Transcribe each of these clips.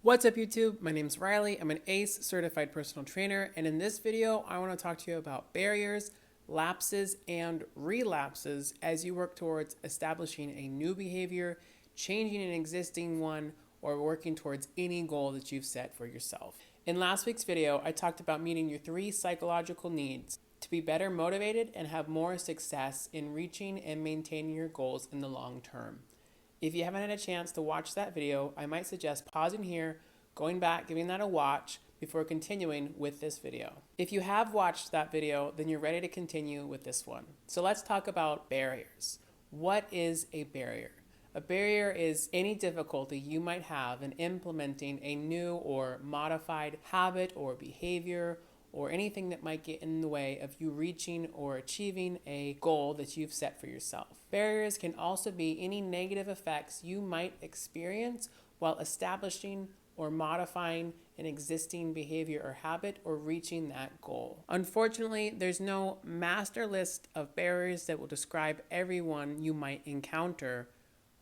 What's up YouTube? My name's Riley. I'm an ACE certified personal trainer, and in this video I want to talk to you about barriers, lapses, and relapses as you work towards establishing a new behavior, changing an existing one, or working towards any goal that you've set for yourself. In last week's video, I talked about meeting your 3 psychological needs to be better motivated and have more success in reaching and maintaining your goals in the long term. If you haven't had a chance to watch that video, I might suggest pausing here, going back, giving that a watch before continuing with this video. If you have watched that video, then you're ready to continue with this one. So let's talk about barriers. What is a barrier? A barrier is any difficulty you might have in implementing a new or modified habit or behavior or anything that might get in the way of you reaching or achieving a goal that you've set for yourself. Barriers can also be any negative effects you might experience while establishing or modifying an existing behavior or habit or reaching that goal. Unfortunately, there's no master list of barriers that will describe every one you might encounter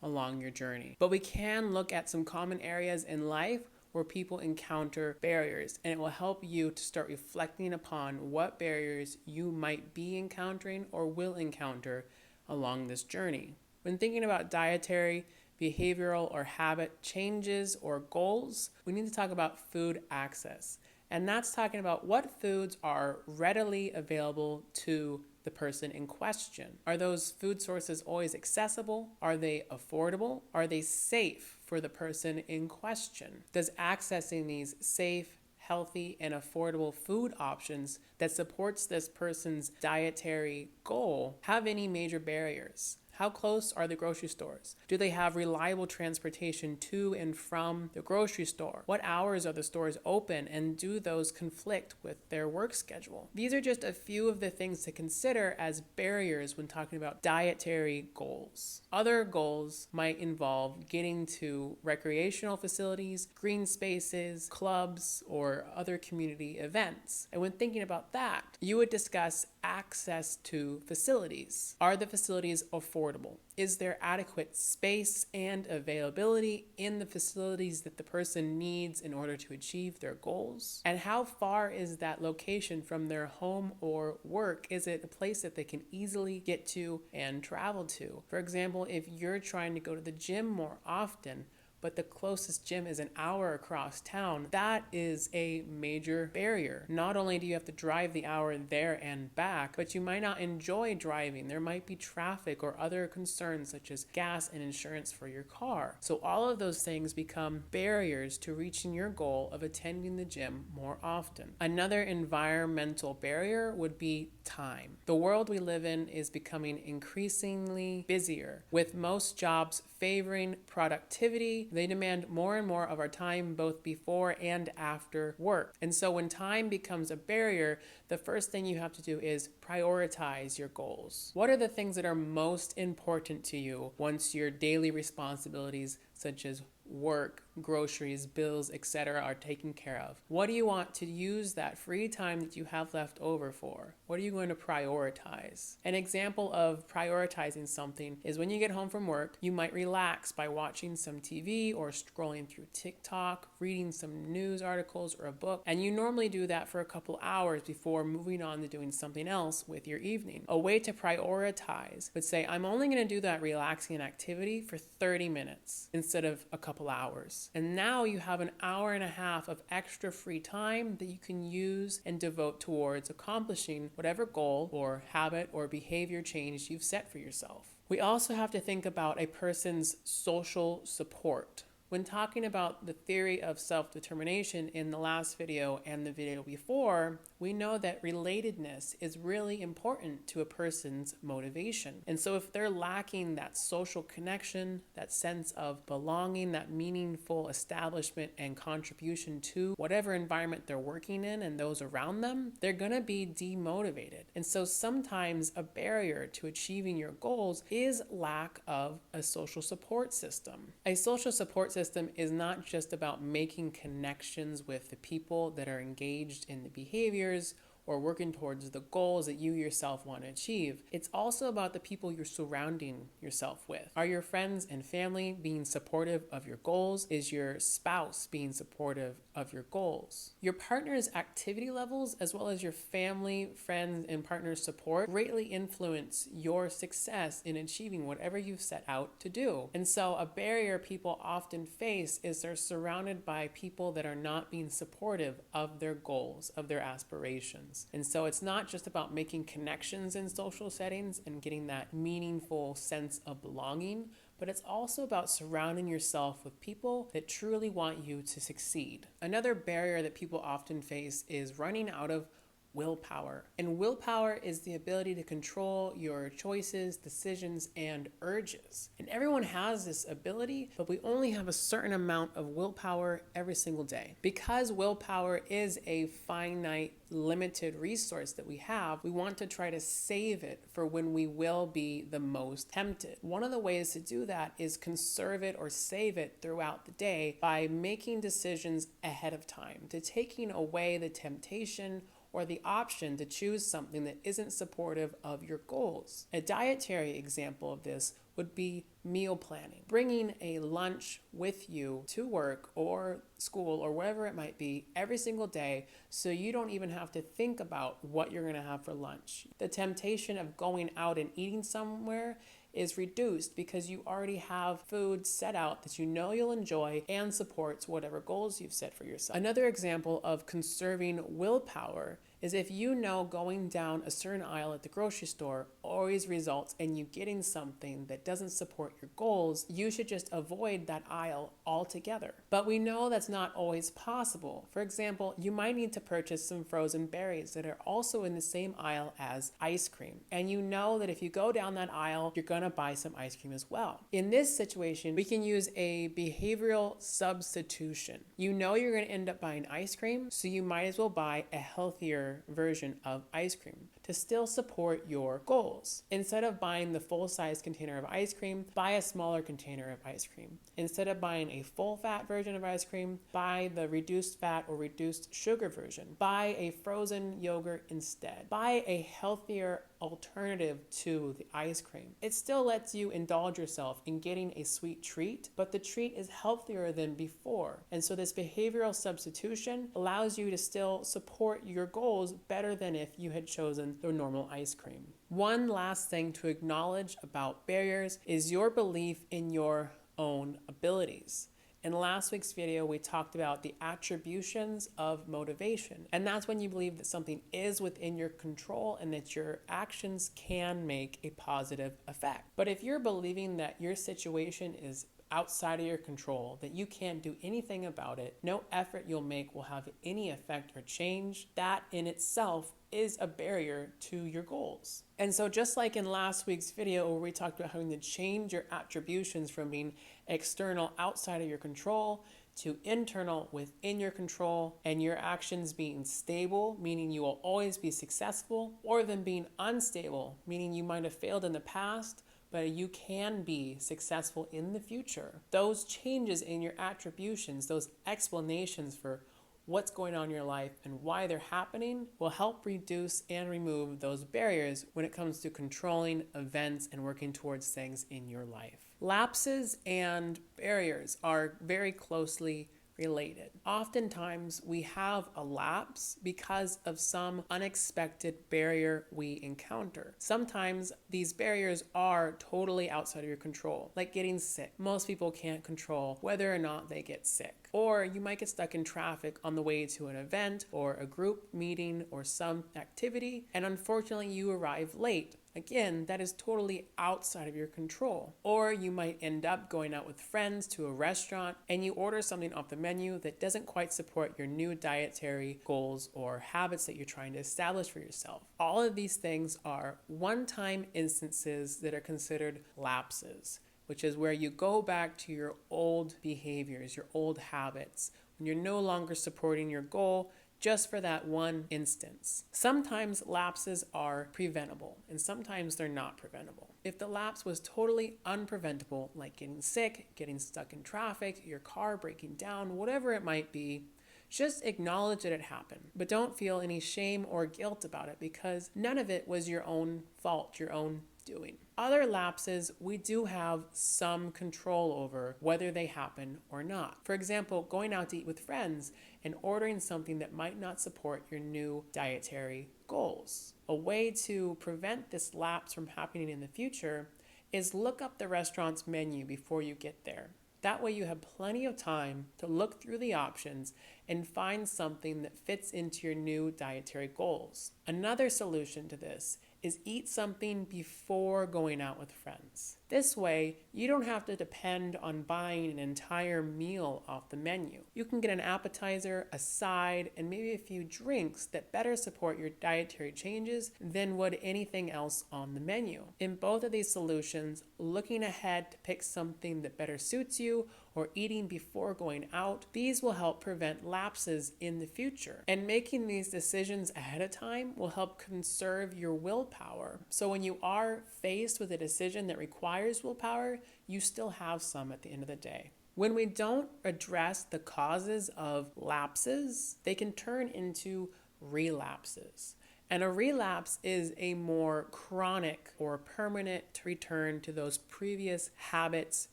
along your journey. But we can look at some common areas in life where people encounter barriers, and it will help you to start reflecting upon what barriers you might be encountering or will encounter along this journey. When thinking about dietary, behavioral, or habit changes or goals, we need to talk about food access. And that's talking about what foods are readily available to the person in question. Are those food sources always accessible? Are they affordable? Are they safe for the person in question? Does accessing these safe, healthy, and affordable food options that supports this person's dietary goal have any major barriers? How close are the grocery stores? Do they have reliable transportation to and from the grocery store? What hours are the stores open, and do those conflict with their work schedule? These are just a few of the things to consider as barriers when talking about dietary goals. Other goals might involve getting to recreational facilities, green spaces, clubs, or other community events. And when thinking about that, you would discuss access to facilities. Are the facilities affordable? Is there adequate space and availability in the facilities that the person needs in order to achieve their goals? And how far is that location from their home or work? Is it a place that they can easily get to and travel to? For example, if you're trying to go to the gym more often, but the closest gym is an hour across town, that is a major barrier. Not only do you have to drive the hour there and back, but you might not enjoy driving. There might be traffic or other concerns such as gas and insurance for your car. So all of those things become barriers to reaching your goal of attending the gym more often. Another environmental barrier would be time. The world we live in is becoming increasingly busier, with most jobs favoring productivity. They demand more and more of our time both before and after work. And so when time becomes a barrier, the first thing you have to do is prioritize your goals. What are the things that are most important to you once your daily responsibilities such as work, groceries, bills, etc. are taken care of? What do you want to use that free time that you have left over for? What are you going to prioritize? An example of prioritizing something is when you get home from work, you might relax by watching some TV or scrolling through TikTok, reading some news articles or a book, and you normally do that for a couple hours before moving on to doing something else with your evening. A way to prioritize would say, I'm only going to do that relaxing activity for 30 minutes instead of a couple hours. And now you have an hour and a half of extra free time that you can use and devote towards accomplishing whatever goal or habit or behavior change you've set for yourself. We also have to think about a person's social support. When talking about the theory of self-determination in the last video and the video before, we know that relatedness is really important to a person's motivation. And so if they're lacking that social connection, that sense of belonging, that meaningful establishment and contribution to whatever environment they're working in and those around them, they're going to be demotivated. And so sometimes a barrier to achieving your goals is lack of a social support system. A social support system is not just about making connections with the people that are engaged in the behaviors or working towards the goals that you yourself want to achieve. It's also about the people you're surrounding yourself with. Are your friends and family being supportive of your goals? Is your spouse being supportive of your goals? Your partner's activity levels, as well as your family, friends, and partner support, greatly influence your success in achieving whatever you've set out to do. And so a barrier people often face is they're surrounded by people that are not being supportive of their goals, of their aspirations. And so it's not just about making connections in social settings and getting that meaningful sense of belonging, but it's also about surrounding yourself with people that truly want you to succeed. Another barrier that people often face is running out of willpower. And willpower is the ability to control your choices, decisions, and urges. And everyone has this ability, but we only have a certain amount of willpower every single day. Because willpower is a finite, limited resource that we have, we want to try to save it for when we will be the most tempted. One of the ways to do that is conserve it or save it throughout the day by making decisions ahead of time, to taking away the temptation or the option to choose something that isn't supportive of your goals. A dietary example of this would be meal planning. Bringing a lunch with you to work or school or wherever it might be every single day so you don't even have to think about what you're going to have for lunch. The temptation of going out and eating somewhere is reduced because you already have food set out that you know you'll enjoy and supports whatever goals you've set for yourself. Another example of conserving willpower is if you know going down a certain aisle at the grocery store always results in you getting something that doesn't support your goals, you should just avoid that aisle altogether. But we know that's not always possible. For example, you might need to purchase some frozen berries that are also in the same aisle as ice cream. And you know that if you go down that aisle, you're going to buy some ice cream as well. In this situation, we can use a behavioral substitution. You know you're going to end up buying ice cream, so you might as well buy a healthier version of ice cream to still support your goals. Instead of buying the full-size container of ice cream, buy a smaller container of ice cream. Instead of buying a full-fat version of ice cream, buy the reduced fat or reduced sugar version. Buy a frozen yogurt instead. Buy a healthier alternative to the ice cream. It still lets you indulge yourself in getting a sweet treat, but the treat is healthier than before. And so this behavioral substitution allows you to still support your goals better than if you had chosen the normal ice cream. One last thing to acknowledge about barriers is your belief in your own abilities. In last week's video, we talked about the attributions of motivation. And that's when you believe that something is within your control and that your actions can make a positive effect. But if you're believing that your situation is outside of your control, that you can't do anything about it, no effort you'll make will have any effect or change, that in itself is a barrier to your goals. And so just like in last week's video where we talked about having to change your attributions from being external outside of your control to internal within your control, and your actions being stable, meaning you will always be successful, or them being unstable, meaning you might have failed in the past, but you can be successful in the future. Those changes in your attributions, those explanations for what's going on in your life and why they're happening will help reduce and remove those barriers when it comes to controlling events and working towards things in your life. Lapses and barriers are very closely related. Oftentimes we have a lapse because of some unexpected barrier we encounter. Sometimes these barriers are totally outside of your control, like getting sick. Most people can't control whether or not they get sick. Or you might get stuck in traffic on the way to an event or a group meeting or some activity, and unfortunately you arrive late. Again, that is totally outside of your control. Or you might end up going out with friends to a restaurant and you order something off the menu that doesn't quite support your new dietary goals or habits that you're trying to establish for yourself. All of these things are one-time instances that are considered lapses, which is where you go back to your old behaviors, your old habits, when you're no longer supporting your goal just for that one instance. Sometimes lapses are preventable, and sometimes they're not preventable. If the lapse was totally unpreventable, like getting sick, getting stuck in traffic, your car breaking down, whatever it might be, Just acknowledge that it happened, but don't feel any shame or guilt about it because none of it was your own fault, your own doing. Other lapses, we do have some control over whether they happen or not. For example, going out to eat with friends and ordering something that might not support your new dietary goals. A way to prevent this lapse from happening in the future is look up the restaurant's menu before you get there. That way you have plenty of time to look through the options and find something that fits into your new dietary goals. Another solution to this is eat something before going out with friends. This way, you don't have to depend on buying an entire meal off the menu. You can get an appetizer, a side, and maybe a few drinks that better support your dietary changes than would anything else on the menu. In both of these solutions, looking ahead to pick something that better suits you or eating before going out, these will help prevent lapses in the future. And making these decisions ahead of time will help conserve your willpower. So when you are faced with a decision that requires willpower, you still have some at the end of the day. When we don't address the causes of lapses, they can turn into relapses. And a relapse is a more chronic or permanent return to those previous habits,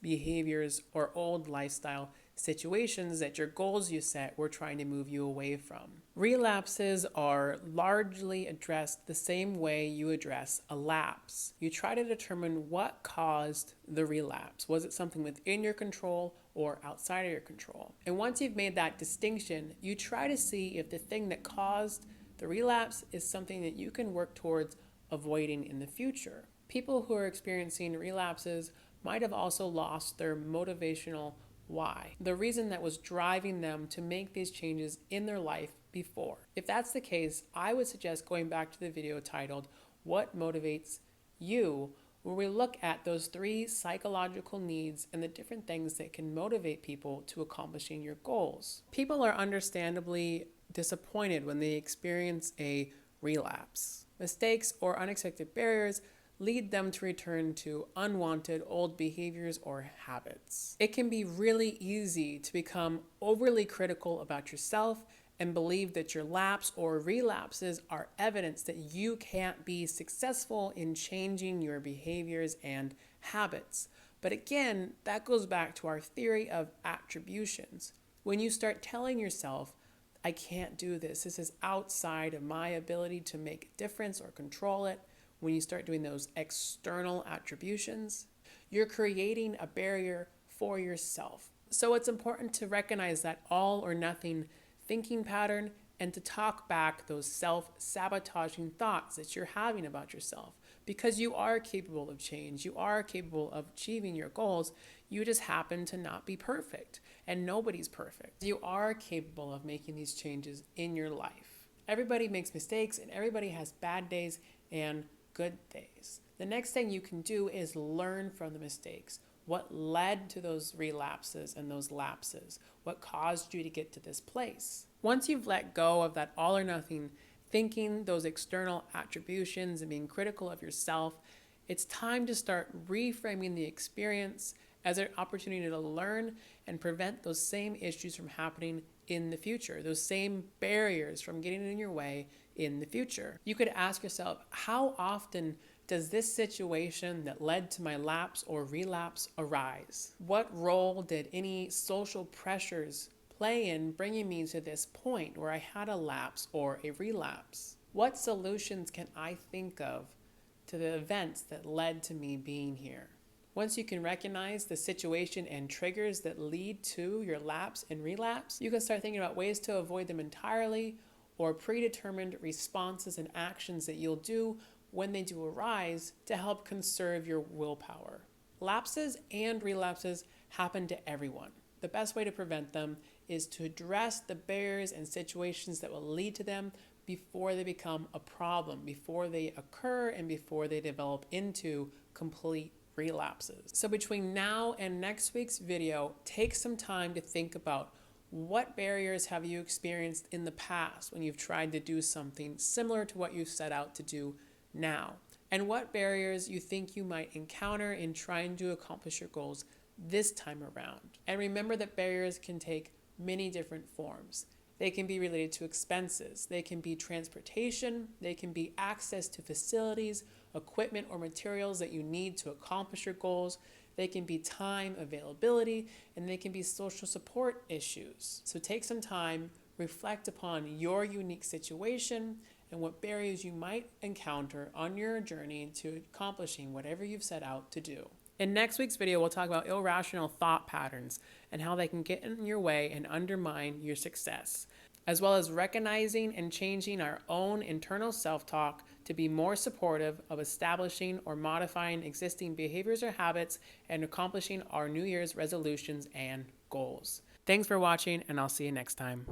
behaviors, or old lifestyle situations that your goals you set were trying to move you away from. Relapses are largely addressed the same way you address a lapse. You try to determine what caused the relapse. Was it something within your control or outside of your control? And once you've made that distinction, you try to see if the thing that caused the relapse is something that you can work towards avoiding in the future. People who are experiencing relapses might have also lost their motivational why, the reason that was driving them to make these changes in their life before. If that's the case, I would suggest going back to the video titled, What Motivates You?, where we look at those 3 psychological needs and the different things that can motivate people to accomplishing your goals. People are understandably disappointed when they experience a relapse. Mistakes or unexpected barriers lead them to return to unwanted old behaviors or habits. It can be really easy to become overly critical about yourself and believe that your lapse or relapses are evidence that you can't be successful in changing your behaviors and habits. But again, that goes back to our theory of attributions. When you start telling yourself, I can't do this, this is outside of my ability to make a difference or control it, when you start doing those external attributions, you're creating a barrier for yourself. So it's important to recognize that all or nothing thinking pattern and to talk back those self-sabotaging thoughts that you're having about yourself, because you are capable of change. You are capable of achieving your goals. You just happen to not be perfect, and nobody's perfect. You are capable of making these changes in your life. Everybody makes mistakes, and everybody has bad days and good days. The next thing you can do is learn from the mistakes. What led to those relapses and those lapses? What caused you to get to this place? Once you've let go of that all or nothing thinking, those external attributions and being critical of yourself, it's time to start reframing the experience as an opportunity to learn and prevent those same issues from happening in the future, those same barriers from getting in your way in the future. You could ask yourself, how often does this situation that led to my lapse or relapse arise? What role did any social pressures play in bringing me to this point where I had a lapse or a relapse? What solutions can I think of to the events that led to me being here? Once you can recognize the situation and triggers that lead to your lapse and relapse, you can start thinking about ways to avoid them entirely or predetermined responses and actions that you'll do when they do arise to help conserve your willpower. Lapses and relapses happen to everyone. The best way to prevent them is to address the barriers and situations that will lead to them before they become a problem, before they occur, and before they develop into complete relapses. So between now and next week's video, take some time to think about what barriers have you experienced in the past when you've tried to do something similar to what you've set out to do now, and what barriers you think you might encounter in trying to accomplish your goals this time around. And remember that barriers can take many different forms. They can be related to expenses. They can be transportation. They can be access to facilities, equipment, or materials that you need to accomplish your goals. They can be time availability, and they can be social support issues. So take some time, reflect upon your unique situation and what barriers you might encounter on your journey to accomplishing whatever you've set out to do. In next week's video, we'll talk about irrational thought patterns and how they can get in your way and undermine your success, as well as recognizing and changing our own internal self-talk to be more supportive of establishing or modifying existing behaviors or habits and accomplishing our New Year's resolutions and goals. Thanks for watching, and I'll see you next time.